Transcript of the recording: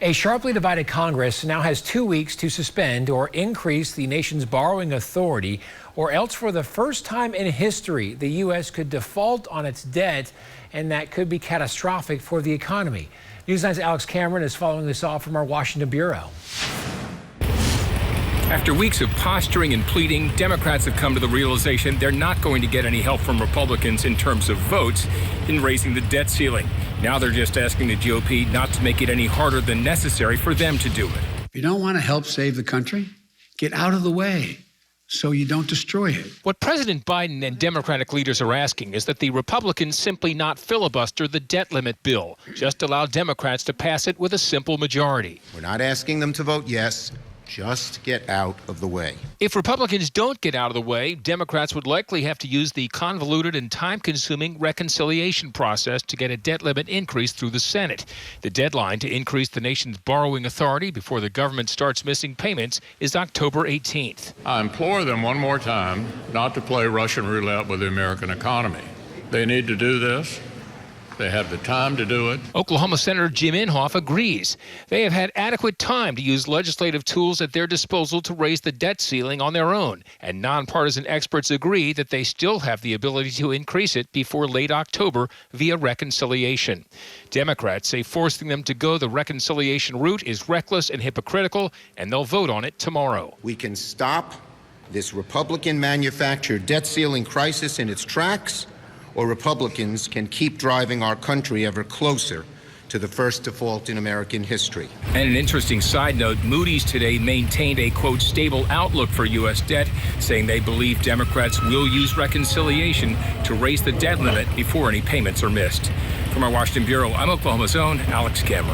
A sharply divided Congress now has 2 weeks to suspend or increase the nation's borrowing authority, or else for the first time in history, the U.S. could default on its debt, and that could be catastrophic for the economy. News 9's Alex Cameron is following this all from our Washington bureau. After weeks of posturing and pleading, Democrats have come to the realization they're not going to get any help from Republicans in terms of votes in raising the debt ceiling. Now they're just asking the GOP not to make it any harder than necessary for them to do it. If you don't want to help save the country, get out of the way so you don't destroy it. What President Biden and Democratic leaders are asking is that the Republicans simply not filibuster the debt limit bill, just allow Democrats to pass it with a simple majority. We're not asking them to vote yes. Just get out of the way. If Republicans don't get out of the way, Democrats would likely have to use the convoluted and time-consuming reconciliation process to get a debt limit increase through the Senate. The deadline to increase the nation's borrowing authority before the government starts missing payments is October 18th. I implore them one more time not to play Russian roulette with the American economy. They need to do this. They have the time to do it. Oklahoma Senator Jim Inhofe agrees. They have had adequate time to use legislative tools at their disposal to raise the debt ceiling on their own, and nonpartisan experts agree that they still have the ability to increase it before late October via reconciliation. Democrats say forcing them to go the reconciliation route is reckless and hypocritical, and they'll vote on it tomorrow. We can stop this Republican-manufactured debt ceiling crisis in its tracks, or Republicans can keep driving our country ever closer to the first default in American history. And an interesting side note, Moody's today maintained a, quote, stable outlook for U.S. debt, saying they believe Democrats will use reconciliation to raise the debt limit before any payments are missed. From our Washington bureau, I'm Oklahoma's own Alex Cameron.